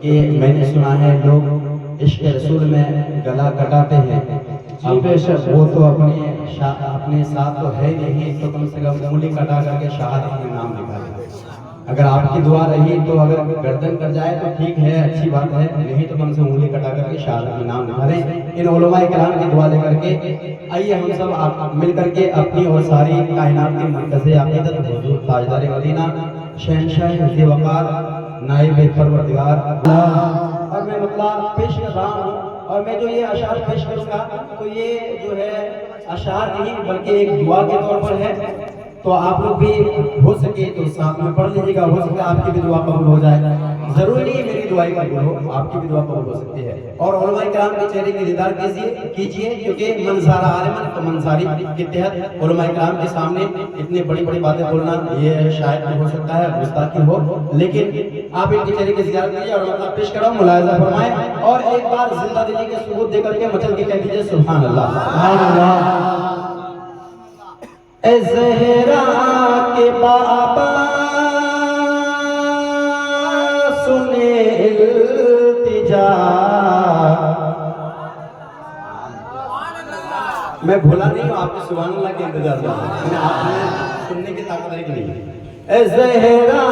कि मैंने सुना है लोग इश्क रसूल में गला कटाते हैं। अब वो तो अपने साथ तो है नहीं, तो कम से कम उंगली कटा करके शहादत में नाम लिखा दे। अगर आपकी दुआ रही तो अगर गर्दन कट जाए तो ठीक है, अच्छी बात है, नहीं तो कम से उंगली कटा करके शहादत में नाम लिखा दें। इन उलमाए किराम की दुआ लेकर के आइए हम सब मिल करके अपनी और सारी कायनात के मरकज़े अक़ीदत हुज़ूर ताजदार मदीना शहंशाह हिज़्ज़े वक़ार नाइब परवरदिगार और मैं मतलब पेश कर रहा हूँ। और मैं जो ये अशार पेश करूँगा तो ये जो है अशार नहीं बल्कि एक दुआ के तौर पर है। तो आप लोग भी हो सके तो साथ में पढ़ लीजिएगा, हो सकता है आपकी भी दुआ कबूल हो जाए। जरूरी नहीं मेरी दुआई कबूल हो, आपकी भी दुआ कबूल हो सकती है। और उलमाए किराम के चेहरे की दीदार कीजिए क्योंकि मंज़ारा आलिमन तो मंज़ारी के तहत उलमाए किराम के सामने इतनी बड़ी बड़ी बातें बोलना ये शायद हो सकता है गुस्ताखी हो, लेकिन आप इनके चेहरे की ज़ियारत कीजिए और मतलब पेश करो, मुलाहिज़ा फरमाएं और एक बार जिंदा दिली के सबूत देकर के मचल के कह दीजिए सुभान अल्लाह। सुभान अल्लाह। ए ज़हरा के बाबा सुने इल्तिजा, मैं भूला नहीं हूँ, आपके सुभान अल्लाह के इंतजार में आपने सुनने की ताकत है कि नहीं। ए ज़हरा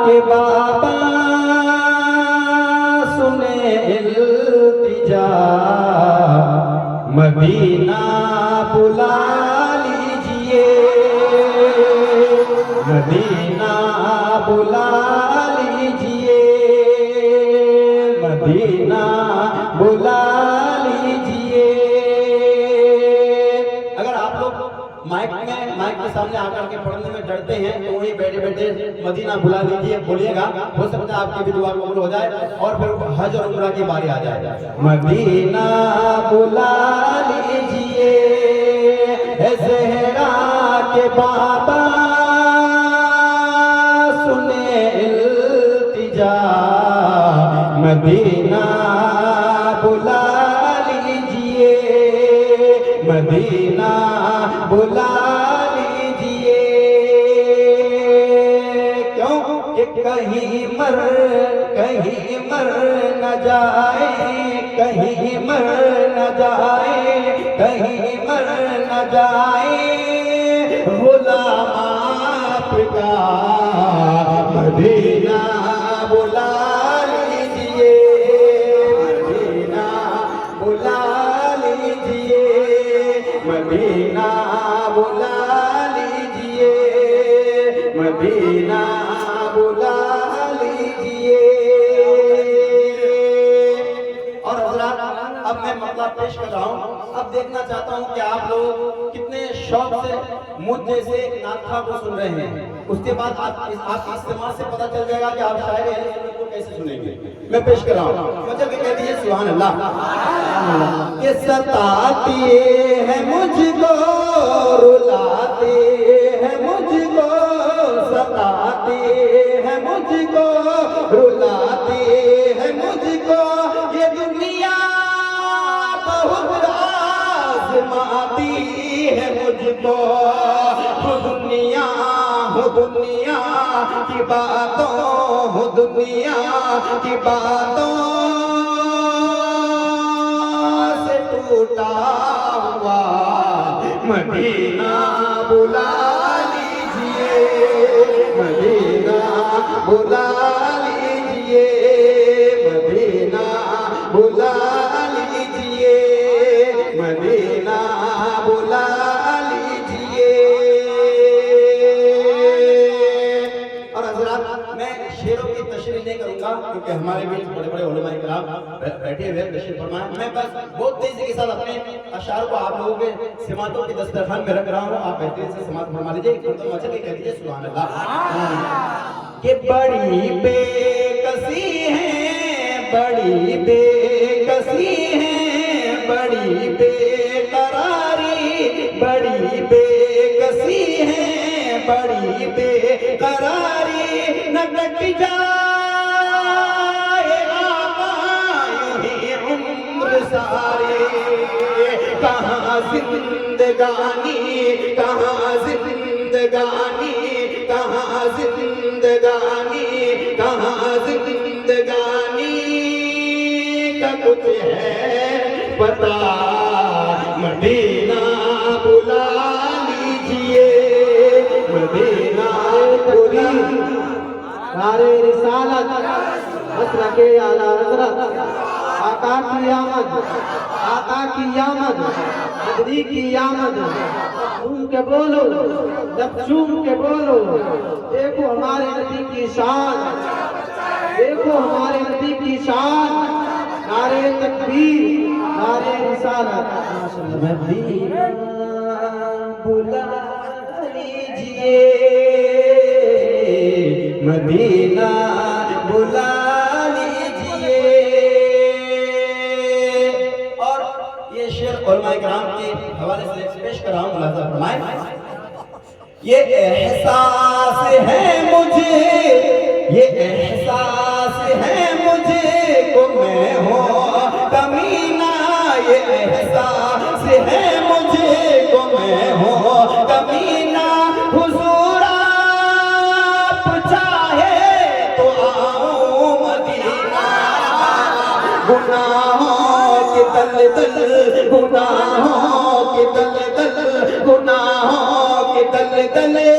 के बाबा सुने इल्तिजा, मदीना बुला मदीना बुला लीजिए, मदीना बुला लीजिए। अगर आप लोग माइक के सामने आकर के पढ़ने में डरते हैं तो वहीं बैठे बैठे मदीना बुला लीजिए बोलिएगा, हो सकता है आपकी भी दुआ कबूल हो जाए और फिर हज और उम्रा की बारी आ जाए। मदीना बुला लीजिए ज़हरा के बाबा मदीना बुला लीजिए, मदीना बुला लीजिए। क्यों कि कहीं मर न जाए, कहीं मर न जाए, कहीं मर न जाए गुलाम आपका, मदीना बुला मदीना बुला लीजिए, मदीना बुला लीजिए। और हज़रात अब मैं मतलब पेश कर रहा हूँ। अब देखना चाहता हूँ कि आप लोग कितने शौक से मुझ जैसे नातखा को सुन रहे हैं। उसके बाद आप इस्तेमाल से पता चल जाएगा कि आप शायरी को कैसे सुनेंगे। मैं पेश कर रहा हूँ, मतलब कह दीजिए सुभान अल्लाह। कि सताती है मुझको, रुलाती है मुझको, सताती है मुझको, रुलाती है मुझको, ये दुनिया बहुत आज़माती है मुझको। दुनिया की बातों, दुनिया की बातों से टूटा हुआ मदीना बुला लीजिए, मदीना बुला लीजिए, मदीना बुला लीजिए, मदीना बुला लीजिए। और हज़रात मैं शेरों की तशरीह नहीं करूंगा क्योंकि हमारे बीच बड़े बड़े उलमाए किराम बैठे हुए तशरीह फरमाएं। मैं बस बहुत तेजी के साथ अपने अशार को आप लोगों के सिमातों की दस्तरखान में रख रहा हूँ। आप बेहतरीन से समात फरमा लीजिए, तो मचल के कह दीजिए सुभान अल्लाह। कि बड़ी बेकसी है, बड़ी बेकसी है, बड़ी बेकरारी, बड़ी बेकसी है, बड़ी बेकरारी, न कट जाए आका यूं ही उम्र सारी। कहाँ जिंदगानी, कहाँ जिंदगानी, कहाँ जिंदगानी, कहाँ जिंदगानी कुछ है पता, मदीना बुला लीजिए, मदीना बुला। नारे रिसालत मसलके आला हज़रत, आका की आमद, आका की आमद, नबी की आमद। झूम के बोलो, जब झूम के बोलो, देखो हमारे नबी की शान, देखो हमारे नबी की शान। नारे तकबीर, नारे रिसालत। मदीना बुला लीजिए, मदीना बुला लीजिए। और ये शेर उलमाए किराम के हवाले से पेश कर रहा हूं, मुलाज़ा फरमाएं। ये एहसास है मुझे, ये एहसास है मुझे को मैं हूँ कमीना, ये एहसास है मुझे को मैं हूँ कमीना। हुजूर आप चाहे तो आओ मदीना, गुनाहों के दलदल, गुनाहों के दलदल, गुनाहों के दलदले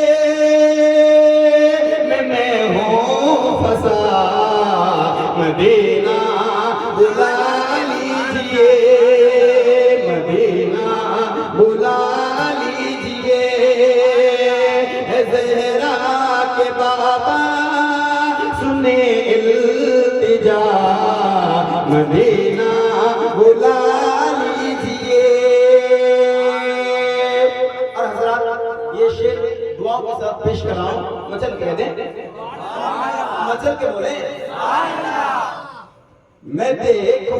में मैं हूँ फंसा, मदीना बुला लीजिए, मदीना बुला लीजिए। ज़हरा के बाबा सुने इल्तिजा, मदीना बुला लीजिए। और हज़रात ये शेर दुआओं के साथ पेश कर रहा हूं, मचल कह दें, मचल के बोले। मैं देखूं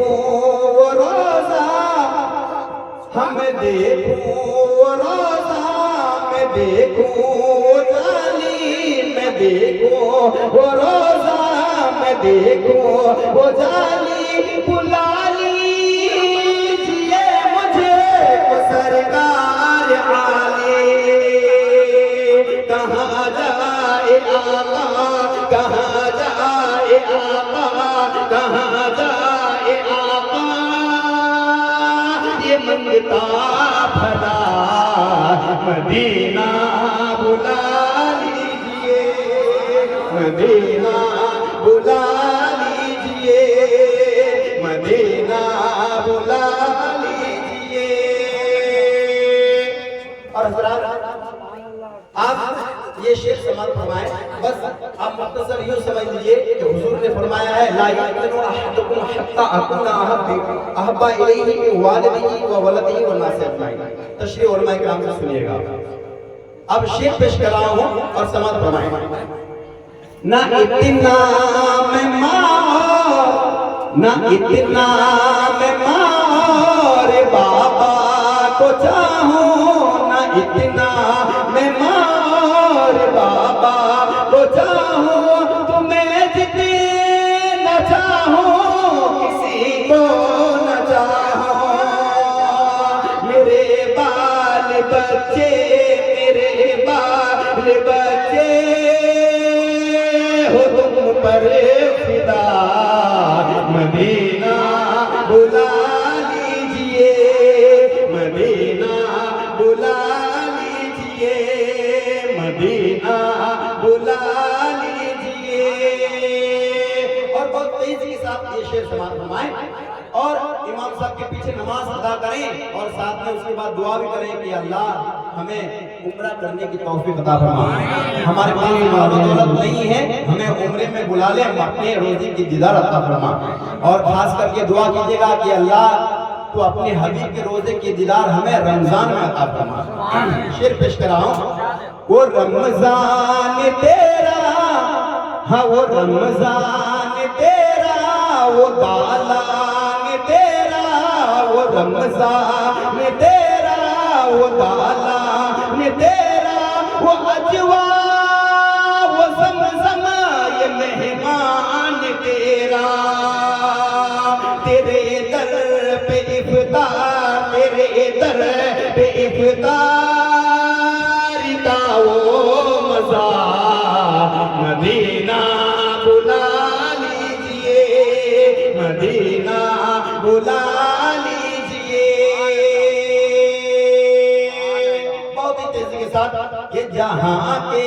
वो रोजा, हम देखूं वो रोजा, मैं देखूं वो जाली, मैं देखूं वो रोजा, मैं देखूं वो जाली। बुला लीजिए मुझे वो सरकार आले, कहाँ जाए आका, कहाँ जाए आका, कहाँ जाए आका। ये मंगता भला, मदीना बुला लीजिए, मदीना बुला लीजिए, मदीना बुला लीजिए। और हज़रात आप ये शेर समाप्त फरमाएं, बस आप मुख्तसर यूं समझ लीजिए कि हुजूर ने फरमाया है, ला यअ्तनु अहदुकुम हत्ता अकुना अहब्बा इलैहि मिन वालिदिही व वलदिही व नासि अजमाइन। तशरीह उलमाए किराम से सुनिएगा। अब शेर पेश कर रहा हूं और समाप्त फरमाएं। ना इतना मैं मार, ना इतना मैं मार बाबा को चाहूं, ना इतना मैं मार बाबा को चाहूं, तुम्हें जितना चाहूं किसी को न चाहूं। मेरे बाल बच्चे, मेरे बाल बच्चे हो तुम पर फिदा, मदीना बुला लीजिए, मदीना बुला लीजिए, मदीना बुला लीजिए। और बहुत तेजी के साथ ये शेर समाप्त फरमाएं और इमाम साहब के पीछे नमाज अदा करें और साथ में उसके बाद दुआ भी करें कि अल्लाह हमें उम्रा करने की तौफीक अता फरमा। हमारे पास माल दौलत नहीं है, हमें उम्रे में बुला ले, हम अपने रोजी की दीदार अता फरमा। और खास करके दुआ कीजिएगा कि अल्लाह तो अपने हबीब के रोजे की दीदार हमें रमजान में अता फरमा। शेर पेश कर रहा हूं, वो रमजान तेरा, हाँ वो रमजान तेरा, वो दालान तेरा, वो रमजान तेरा, वो दालान तेरा, वो अजवा वो ज़मज़म ये मेहमान तेरा। तेरे दर पे इफ्तार, तेरे दर पे इफ्तार का वो मज़ा, मदीना बुला लीजिए, मदीना बुला लीजिए। बहुत ही तेजी के साथ ये जहां के